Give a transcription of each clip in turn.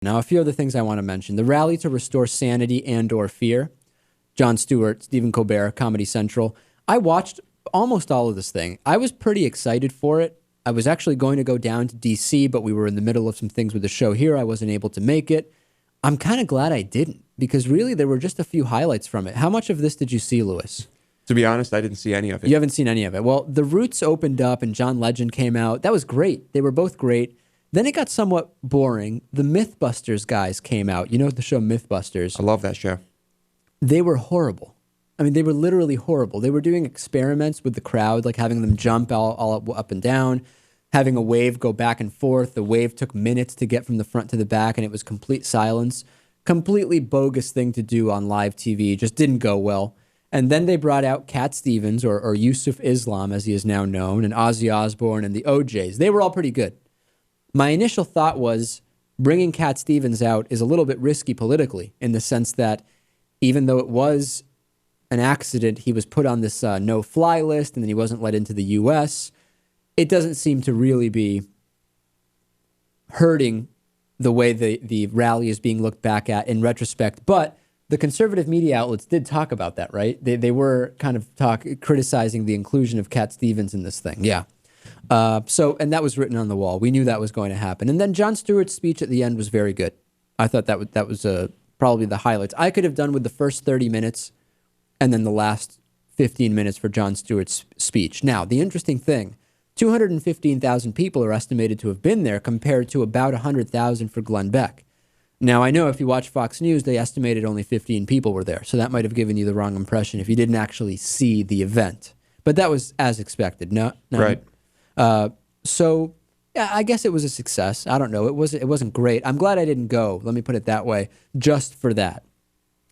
Now, a few other things I want to mention. The rally to restore sanity and or fear. Jon Stewart, Stephen Colbert, Comedy Central. I watched almost all of this thing. I was pretty excited for it. I was actually going to go down to D.C., but we were in the middle of some things with the show here. I wasn't able to make it. I'm kind of glad I didn't, because really there were just a few highlights from it. How much of this did you see, Lewis? To be honest, I didn't see any of it. You haven't seen any of it. Well, The Roots opened up and John Legend came out. That was great. They were both great. Then it got somewhat boring. The Mythbusters guys came out. You know the show Mythbusters? I love that show. They were horrible. I mean, they were literally horrible. They were doing experiments with the crowd, like having them jump all up and down, having a wave go back and forth. The wave took minutes to get from the front to the back, and it was complete silence. Completely bogus thing to do on live TV. Just didn't go well. And then they brought out Cat Stevens, or Yusuf Islam, as he is now known, and Ozzy Osbourne and the OJs. They were all pretty good. My initial thought was bringing Cat Stevens out is a little bit risky politically, in the sense that even though it was an accident, he was put on this no-fly list, and then he wasn't let into the U.S. It doesn't seem to really be hurting the way the rally is being looked back at in retrospect. But the conservative media outlets did talk about that, right? They were kind of criticizing the inclusion of Cat Stevens in this thing. Yeah. And that was written on the wall. We knew that was going to happen. And then Jon Stewart's speech at the end was very good. I thought that was probably the highlights. I could have done with the first 30 minutes and then the last 15 minutes for Jon Stewart's speech. Now, the interesting thing, 215,000 people are estimated to have been there compared to about 100,000 for Glenn Beck. Now, I know if you watch Fox News, they estimated only 15 people were there, so that might have given you the wrong impression if you didn't actually see the event. But that was as expected. No? Right. So, yeah, I guess it was a success. I don't know. It wasn't great. I'm glad I didn't go, let me put it that way, just for that.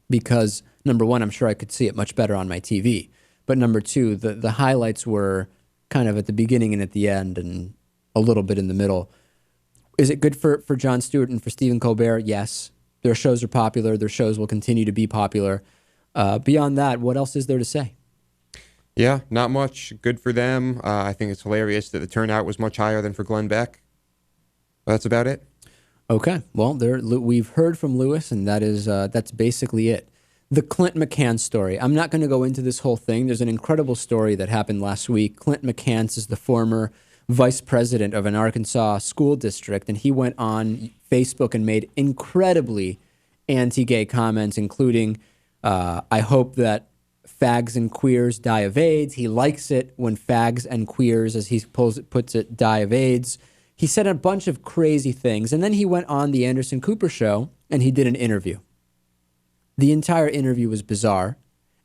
Because, number one, I'm sure I could see it much better on my TV. But number two, the highlights were kind of at the beginning and at the end and a little bit in the middle. Is it good for Jon Stewart and for Stephen Colbert? Yes. Their shows are popular. Their shows will continue to be popular. Beyond that, what else is there to say? Yeah, not much. Good for them. I think it's hilarious that the turnout was much higher than for Glenn Beck. That's about it. Okay. Well, we've heard from Lewis, and that's basically it. The Clint McCance story. I'm not going to go into this whole thing. There's an incredible story that happened last week. Clint McCance is the former vice president of an Arkansas school district, and he went on Facebook and made incredibly anti-gay comments, including, I hope that fags and queers die of AIDS. He likes it when fags and queers, as he puts it, die of AIDS. He said a bunch of crazy things, and then he went on the Anderson Cooper show, and he did an interview. The entire interview was bizarre,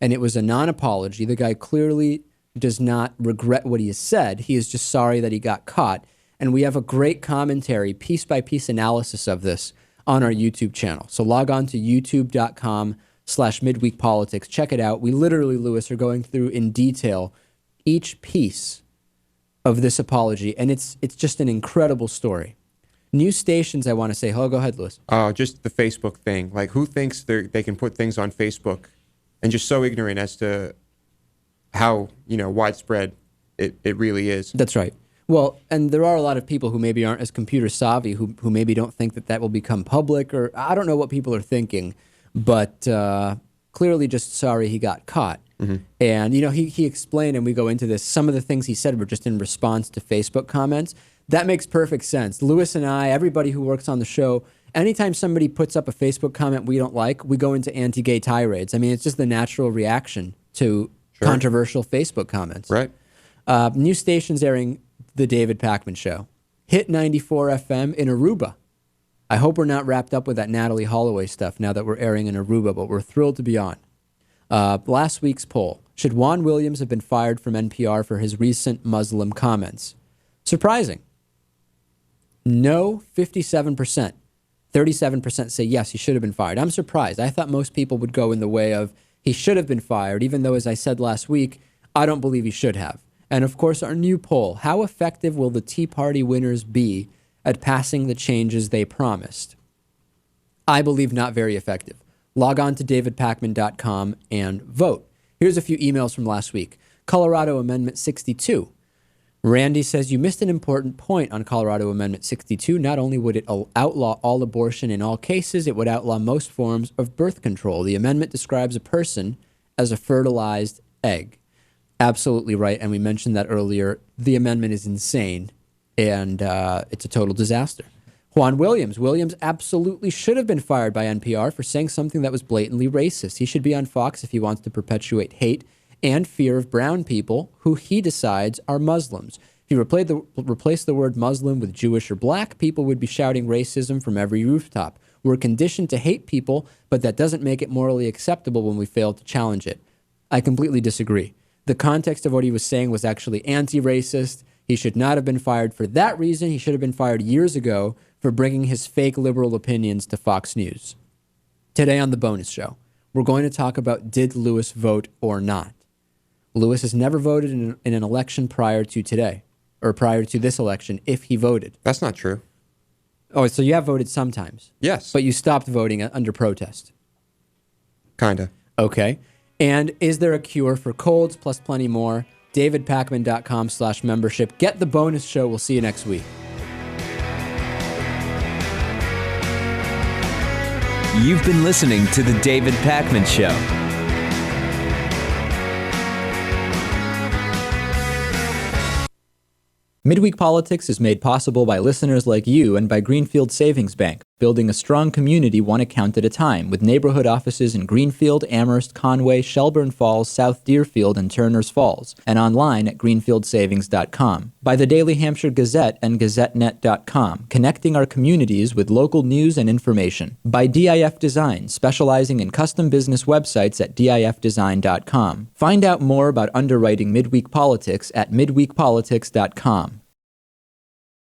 and it was a non-apology. The guy clearly does not regret what he has said. He is just sorry that he got caught. And we have a great commentary, piece-by-piece analysis of this on our YouTube channel. So log on to youtube.com/midweekpolitics. Check it out. We literally, Lewis, are going through in detail each piece of this apology, and it's just an incredible story. News stations, I want to say. Oh, go ahead, Lewis. Just the Facebook thing. Like, who thinks they can put things on Facebook and just so ignorant as to how, widespread it really is. That's right. Well, and there are a lot of people who maybe aren't as computer savvy who maybe don't think that will become public, or I don't know what people are thinking, but clearly just sorry he got caught. Mm-hmm. And, he explained, and we go into this, some of the things he said were just in response to Facebook comments. That makes perfect sense. Lewis and I, everybody who works on the show, anytime somebody puts up a Facebook comment we don't like, we go into anti-gay tirades. I mean, it's just the natural reaction to controversial Facebook comments. Right. News stations airing the David Pakman Show. Hit 94 FM in Aruba. I hope we're not wrapped up with that Natalie Holloway stuff now that we're airing in Aruba, but we're thrilled to be on. Last week's poll. Should Juan Williams have been fired from NPR for his recent Muslim comments? Surprising. No, 57%. 37% say yes, he should have been fired. I'm surprised. I thought most people would go in the way of he should have been fired, even though, as I said last week, I don't believe he should have. And, of course, our new poll, how effective will the Tea Party winners be at passing the changes they promised? I believe not very effective. Log on to davidpakman.com and vote. Here's a few emails from last week. Colorado Amendment 62. Randy says, you missed an important point on Colorado Amendment 62. Not only would it outlaw all abortion in all cases, it would outlaw most forms of birth control. The amendment describes a person as a fertilized egg. Absolutely right. And we mentioned that earlier. The amendment is insane, and it's a total disaster. Juan Williams. Williams absolutely should have been fired by NPR for saying something that was blatantly racist. He should be on Fox if he wants to perpetuate hate and fear of brown people who he decides are Muslims. If you replace the word Muslim with Jewish or black, people would be shouting racism from every rooftop. We're conditioned to hate people, but that doesn't make it morally acceptable when we fail to challenge it. I completely disagree. The context of what he was saying was actually anti-racist. He should not have been fired for that reason. He should have been fired years ago for bringing his fake liberal opinions to Fox News. Today on the bonus show, we're going to talk about did Lewis vote or not. Lewis has never voted in an election prior to today, or prior to this election, if he voted. That's not true. Oh, so you have voted sometimes? Yes. But you stopped voting under protest? Kinda. Okay. And is there a cure for colds plus plenty more? DavidPakman.com/membership. Get the bonus show. We'll see you next week. You've been listening to The David Pakman Show. Midweek Politics is made possible by listeners like you and by Greenfield Savings Bank, building a strong community one account at a time, with neighborhood offices in Greenfield, Amherst, Conway, Shelburne Falls, South Deerfield, and Turners Falls, and online at greenfieldsavings.com. By the Daily Hampshire Gazette and GazetteNet.com, connecting our communities with local news and information. By DIF Design, specializing in custom business websites at DIFdesign.com. Find out more about underwriting Midweek Politics at midweekpolitics.com.